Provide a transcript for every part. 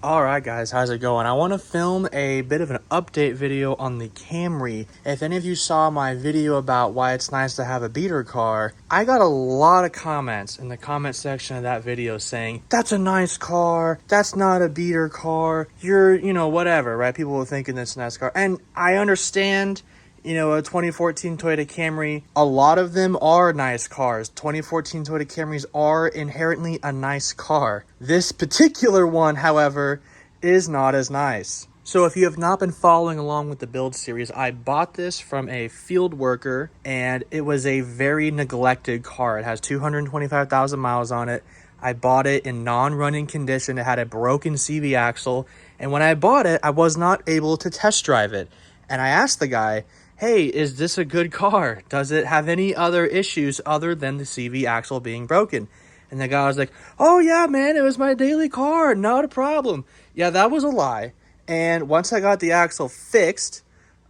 Alright guys, how's it going? I want to film a bit of an update video on the Camry. If any of you saw my video about why it's nice to have a beater car, I got a lot of comments in the comment section of that video saying, that's a nice car, that's not a beater car, you're, whatever, right? People were thinking it's a nice car. And I understand, a 2014 Toyota Camry, a lot of them are nice cars. 2014 Toyota Camrys are inherently a nice car. This particular one, however, is not as nice. So if you have not been following along with the build series, I bought this from a field worker and it was a very neglected car. It has 225,000 miles on it. I bought it in non-running condition. It had a broken CV axle. And when I bought it, I was not able to test drive it. And I asked the guy, hey, is this a good car? Does it have any other issues other than the CV axle being broken? And the guy was like, oh yeah, man, it was my daily car, not a problem. Yeah, that was a lie. And once I got the axle fixed,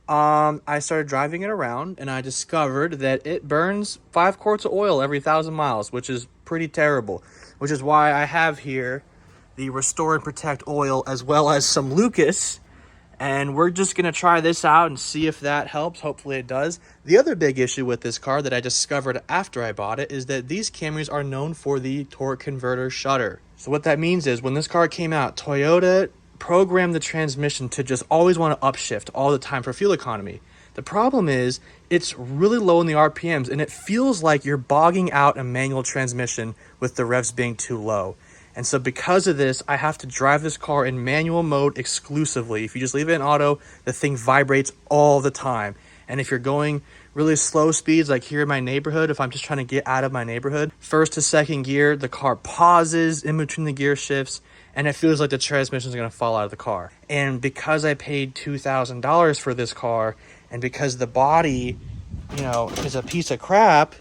I started driving it around and I discovered that it burns 5 quarts of oil every 1,000 miles, which is pretty terrible. Which is why I have here the Restore and Protect oil as well as some Lucas. And we're just going to try this out and see if that helps. Hopefully it does. The other big issue with this car that I discovered after I bought it is that these Camrys are known for the torque converter shutter. So what that means is when this car came out, Toyota programmed the transmission to just always want to upshift all the time for fuel economy. The problem is it's really low in the RPMs and it feels like you're bogging out a manual transmission with the revs being too low. And so because of this, I have to drive this car in manual mode exclusively. If you just leave it in auto, the thing vibrates all the time. And if you're going really slow speeds, like here in my neighborhood, if I'm just trying to get out of my neighborhood, first to second gear, the car pauses in between the gear shifts, and it feels like the transmission is going to fall out of the car. And because I paid $2,000 for this car, and because the body, is a piece of crap,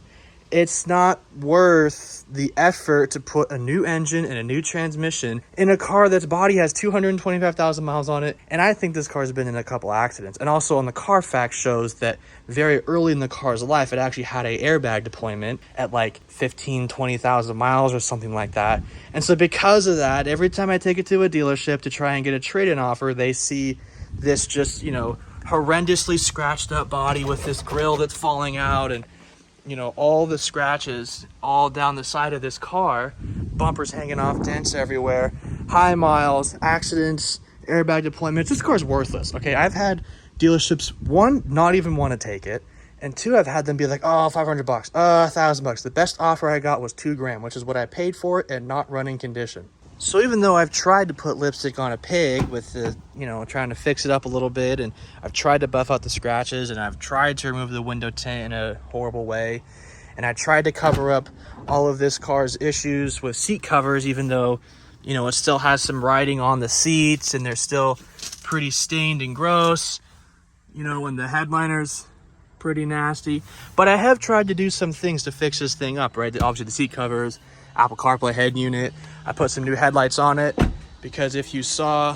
it's not worth the effort to put a new engine and a new transmission in a car that's body has 225,000 miles on it. And I think this car has been in a couple accidents. And also on the Carfax shows that very early in the car's life, it actually had an airbag deployment at like 15, 20,000 miles or something like that. And so because of that, every time I take it to a dealership to try and get a trade-in offer, they see this just, horrendously scratched up body with this grill that's falling out and all the scratches all down the side of this car, bumpers hanging off, dents everywhere, high miles, accidents, airbag deployments. This car's worthless. Okay, I've had dealerships, one, not even want to take it, and two, I've had them be like, oh, $500, $1,000. The best offer I got was $2,000, which is what I paid for it and not running condition. So even though I've tried to put lipstick on a pig with the, trying to fix it up a little bit, and I've tried to buff out the scratches, and I've tried to remove the window tint in a horrible way, and I tried to cover up all of this car's issues with seat covers, even though, it still has some writing on the seats, and they're still pretty stained and gross, when the headliner's pretty nasty. But I have tried to do some things to fix this thing up, right? Obviously the seat covers, Apple CarPlay head unit. I put some new headlights on it because if you saw,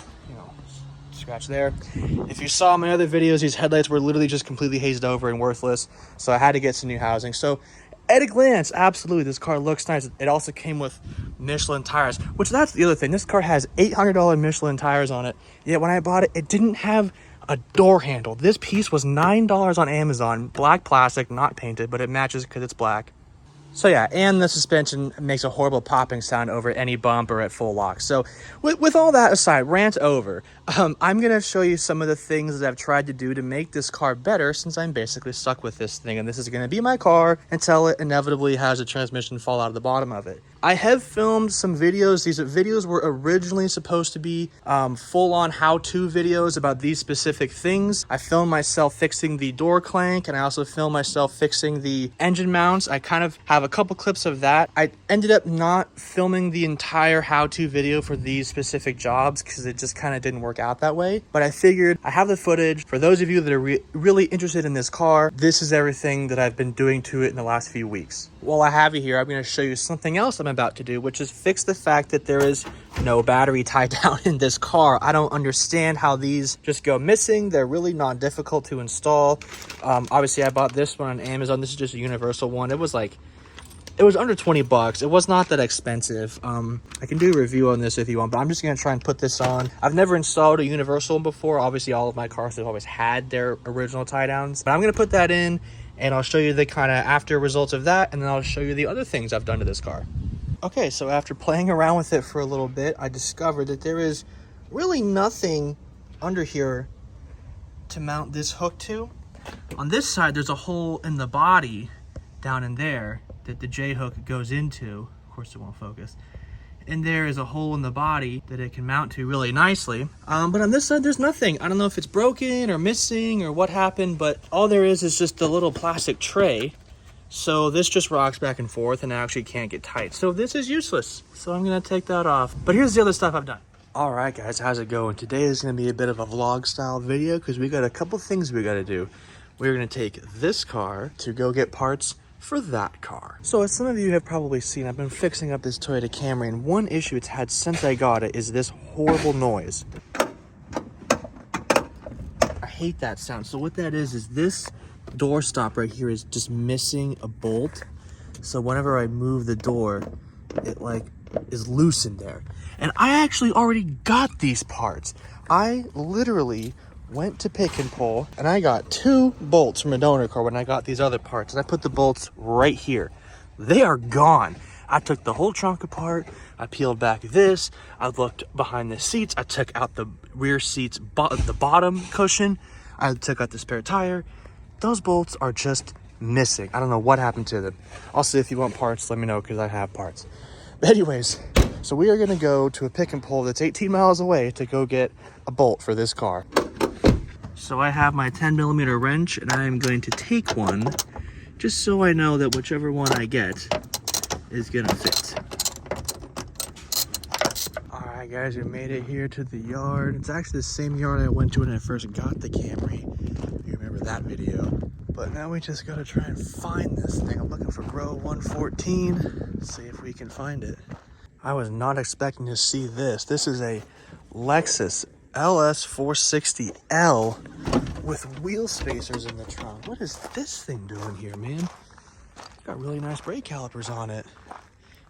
scratch there. If you saw my other videos, these headlights were literally just completely hazed over and worthless. So I had to get some new housing. So at a glance, absolutely, this car looks nice. It also came with Michelin tires, which that's the other thing. This car has $800 Michelin tires on it. Yet when I bought it, it didn't have a door handle. This piece was $9 on Amazon, black plastic, not painted, but it matches because it's black. So yeah, and the suspension makes a horrible popping sound over any bump or at full lock. So with all that aside, rant over, I'm going to show you some of the things that I've tried to do to make this car better since I'm basically stuck with this thing. And this is going to be my car until it inevitably has a transmission fall out of the bottom of it. I have filmed some videos. These videos were originally supposed to be full-on how-to videos about these specific things. I filmed myself fixing the door clank, and I also filmed myself fixing the engine mounts. I kind of have a couple clips of that. I ended up not filming the entire how-to video for these specific jobs because it just kind of didn't work out that way. But I figured I have the footage. For those of you that are really interested in this car, this is everything that I've been doing to it in the last few weeks. While I have you here, I'm going to show you something else I'm about to do, which is fix the fact that there is no battery tie down in this car. I don't understand how these just go missing. They're really not difficult to install. Obviously, I bought this one on Amazon. This is just a universal one. It was like It was under 20 bucks. It was not that expensive. I can do a review on this if you want, but I'm just gonna try and put this on. I've never installed a universal one before. Obviously, all of my cars have always had their original tie downs, but I'm gonna put that in and I'll show you the kind of after results of that, and then I'll show you the other things I've done to this car. Okay, so after playing around with it for a little bit, I discovered that there is really nothing under here to mount this hook to. On this side, there's a hole in the body down in there that the J hook goes into. Of course it won't focus. And there is a hole in the body that it can mount to really nicely. But on this side, there's nothing. I don't know if it's broken or missing or what happened, but all there is just a little plastic tray. So this just rocks back and forth and I actually can't get tight. So this is useless. So I'm gonna take that off. But here's the other stuff I've done. All right, guys, how's it going? Today is gonna be a bit of a vlog style video because we got a couple things we gotta do. We're gonna take this car to go get parts for that car. So as some of you have probably seen, I've been fixing up this Toyota Camry, and one issue it's had since I got it is this horrible noise. I hate that sound. So what that is this door stop right here is just missing a bolt. So whenever I move the door, it like is loose in there. And I actually already got these parts. I literally went to Pick and Pull and I got 2 bolts from a donor car when I got these other parts, and I put the bolts right here. They are gone. I took the whole trunk apart. I peeled back this. I looked behind the seats. I took out the rear seats, the bottom cushion. I took out the spare tire. Those bolts are just missing. I don't know what happened to them. Also, if you want parts, let me know because I have parts. But anyways, so we are gonna go to a Pick and Pull that's 18 miles away to go get a bolt for this car. So I have my 10mm wrench and I am going to take one just so I know that whichever one I get is gonna fit. All right, guys, we made it here to the yard. It's actually the same yard I went to when I first got the Camry. You remember that video. But now we just gotta try and find this thing. I'm looking for row 114. See if we can find it. I was not expecting to see this. This is a Lexus LS460L with wheel spacers in the trunk. What is this thing doing here, man? It's got really nice brake calipers on it.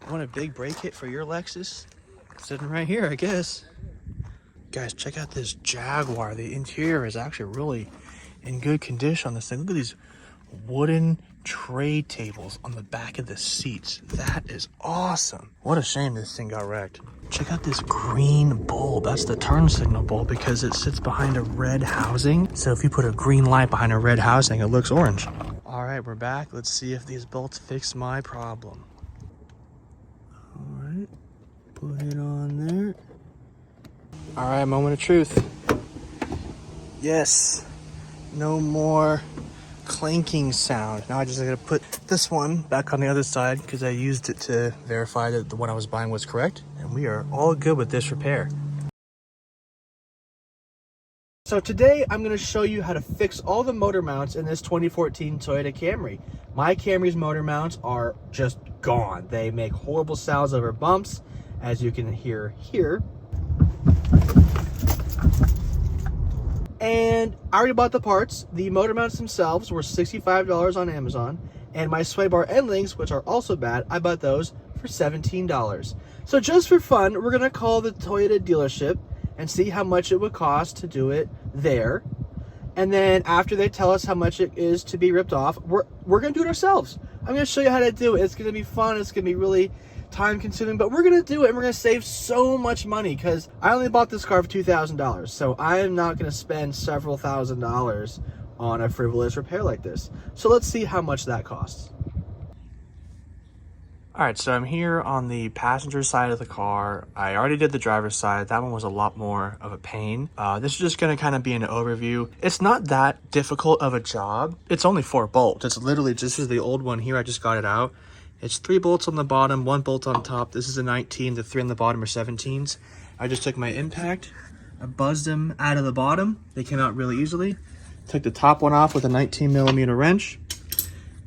You want a big brake hit for your Lexus? Sitting right here, I guess. Guys, check out this Jaguar. The interior is actually really in good condition on this thing. Look at these wooden tray tables on the back of the seats. That is awesome. What a shame this thing got wrecked. Check out this green bulb. That's the turn signal bulb because it sits behind a red housing. So if you put a green light behind a red housing, it looks orange. All right, we're back. Let's see if these bolts fix my problem. All right, put it on there. All right, moment of truth. Yes, no more clanking sound. Now I just gotta put this one back on the other side because I used it to verify that the one I was buying was correct, and we are all good with this repair. So today I'm going to show you how to fix all the motor mounts in this 2014 Toyota Camry. My Camry's motor mounts are just gone. They make horrible sounds over bumps, as you can hear here. And I already bought the parts. The motor mounts themselves were $65 on Amazon, and my sway bar end links, which are also bad, I bought those for $17. So just for fun, we're gonna call the Toyota dealership and see how much it would cost to do it there. And then after they tell us how much it is to be ripped off, we're gonna do it ourselves. I'm gonna show you how to do it. It's gonna be fun. It's gonna be really time consuming, but we're gonna do it and we're gonna save so much money because I only bought this car for $2,000. So I am not gonna spend several $1,000s on a frivolous repair like this. So let's see how much that costs. All right, so I'm here on the passenger side of the car. I already did the driver's side. That one was a lot more of a pain. This is just gonna kind of be an overview. It's not that difficult of a job. It's only 4 bolts. It's literally just as the old one here. I just got it out. It's 3 bolts on the bottom, 1 bolt on top. This is a 19, the 3 on the bottom are 17s. I just took my impact, I buzzed them out of the bottom. They came out really easily. Took the top one off with a 19mm wrench.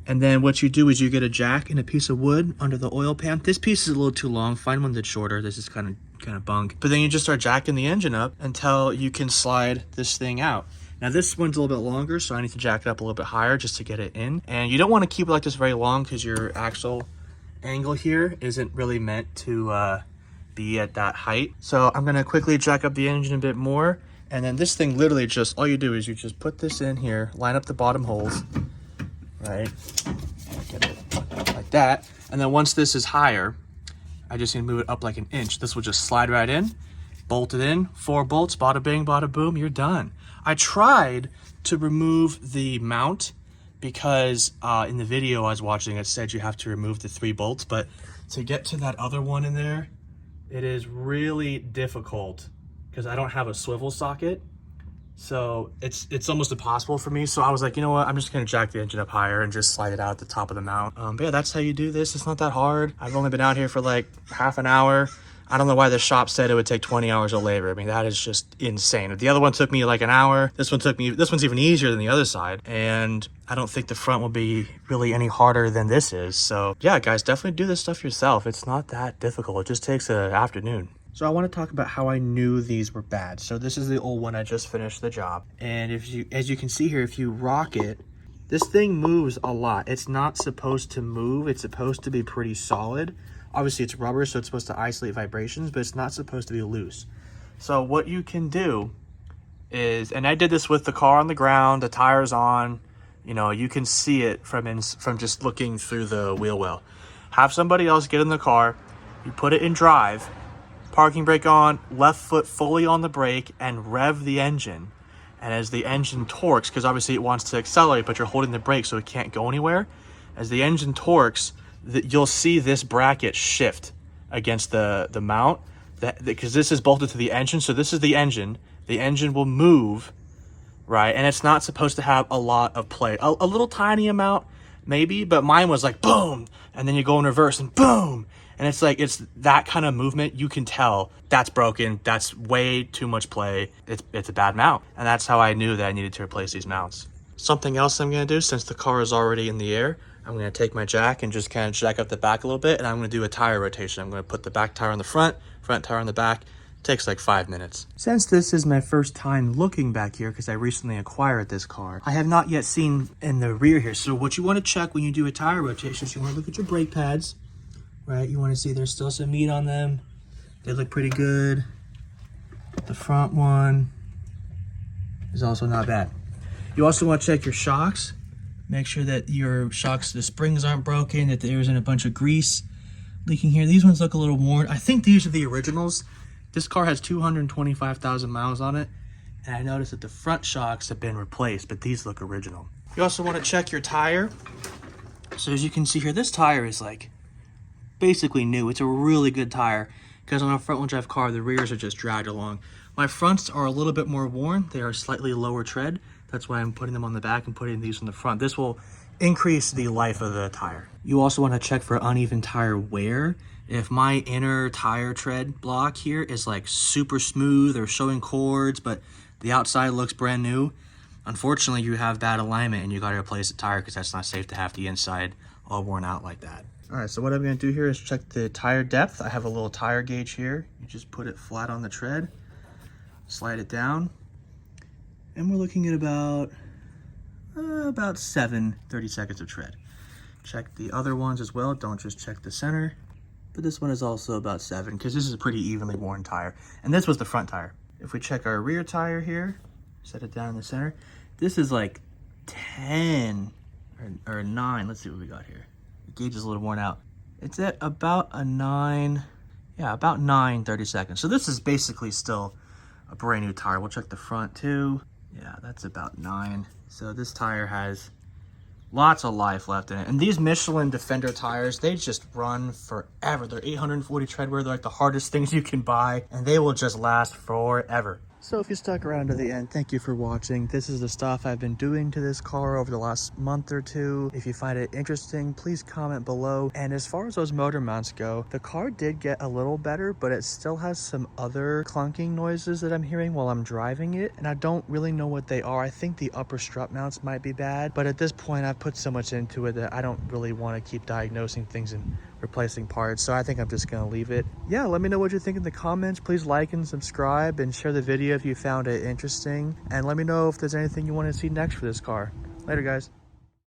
And then what you do is you get a jack and a piece of wood under the oil pan. This piece is a little too long. Find one that's shorter. This is kind of bunk. But then you just start jacking the engine up until you can slide this thing out. Now this one's a little bit longer, so I need to jack it up a little bit higher just to get it in. And you don't want to keep it like this very long because your axle angle here isn't really meant to be at that height. So I'm gonna quickly jack up the engine a bit more. And then this thing literally just, all you do is you just put this in here, line up the bottom holes, right? Get it like that. And then once this is higher, I just need to move it up like an inch. This will just slide right in, bolt it in, 4 bolts, bada bing, bada boom, you're done. I tried to remove the mount because in the video I was watching, it said you have to remove the 3 bolts, but to get to that other one in there, it is really difficult because I don't have a swivel socket. So it's almost impossible for me. So I was like, you know what? I'm just gonna jack the engine up higher and just slide it out at the top of the mount. But yeah, that's how you do this. It's not that hard. I've only been out here for like half an hour. I don't know why the shop said it would take 20 hours of labor. I mean, that is just insane. The other one took me like an hour. This one's even easier than the other side. And I don't think the front will be really any harder than this is. So yeah, guys, definitely do this stuff yourself. It's not that difficult. It just takes an afternoon. So I want to talk about how I knew these were bad. So this is the old one. I just finished the job. And as you can see here, if you rock it, this thing moves a lot. It's not supposed to move. It's supposed to be pretty solid. Obviously it's rubber, so it's supposed to isolate vibrations, but it's not supposed to be loose. So what you can do is, and I did this with the car on the ground, the tires on, you know, you can see it from just looking through the wheel well. Have somebody else get in the car, you put it in drive, parking brake on, left foot fully on the brake, and rev the engine. And as the engine torques, because obviously it wants to accelerate, but you're holding the brake so it can't go anywhere. As the engine torques, you'll see this bracket shift against the mount, because this is bolted to the engine. So this is the engine. The engine will move, right? And it's not supposed to have a lot of play. A little tiny amount, maybe, but mine was like boom, and then you go in reverse and boom. And it's like, it's that kind of movement. You can tell that's broken. That's way too much play. It's a bad mount. And that's how I knew that I needed to replace these mounts. Something else I'm gonna do, since the car is already in the air, I'm gonna take my jack and just kind of jack up the back a little bit, and I'm gonna do a tire rotation. I'm gonna put the back tire on the front tire on the back. It takes like 5 minutes. Since this is my first time looking back here, because I recently acquired this car, I have not yet seen in the rear here. So what you wanna check when you do a tire rotation is you wanna look at your brake pads. Right, you want to see there's still some meat on them. They look pretty good. The front one is also not bad. You also want to check your shocks. Make sure that your shocks, the springs aren't broken, that there isn't a bunch of grease leaking here. These ones look a little worn. I think these are the originals. This car has 225,000 miles on it. And I noticed that the front shocks have been replaced, but these look original. You also want to check your tire. So as you can see here, this tire is like basically new. It's a really good tire because on a front-wheel drive car, the rears are just dragged along. My fronts are a little bit more worn. They are slightly lower tread. That's why I'm putting them on the back and putting these on the front. This will increase the life of the tire. You also want to check for uneven tire wear. If my inner tire tread block here is like super smooth or showing cords, but the outside looks brand new, unfortunately you have bad alignment and you got to replace the tire because that's not safe to have the inside all worn out like that. All right, so what I'm gonna do here is check the tire depth. I have a little tire gauge here. You just put it flat on the tread, slide it down, and we're looking at about 30 seconds of tread. Check the other ones as well. Don't just check the center, but this one is also about 7 because this is a pretty evenly worn tire. And this was the front tire. If we check our rear tire here, set it down in the center, this is like 10 or 9. Let's see what we got here. Gauge is a little worn out. It's at about a 9, yeah, about 9, 30 seconds. So this is basically still a brand new tire. We'll check the front too. Yeah, that's about 9. So this tire has lots of life left in it. And these Michelin Defender tires, they just run forever. They're 840 tread wear. They're like the hardest things you can buy, and they will just last forever. So if you stuck around to the end, thank you for watching. This is the stuff I've been doing to this car over the last month or two. If you find it interesting, please comment below. And as far as those motor mounts go, the car did get a little better, but it still has some other clunking noises that I'm hearing while I'm driving it. And I don't really know what they are. I think the upper strut mounts might be bad, but at this point I've put so much into it that I don't really want to keep diagnosing things and replacing parts, so I think I'm just gonna leave it. Yeah, let me know what you think in the comments. Please like and subscribe and share the video if you found it interesting, and let me know if there's anything you want to see next for this car. Later, guys.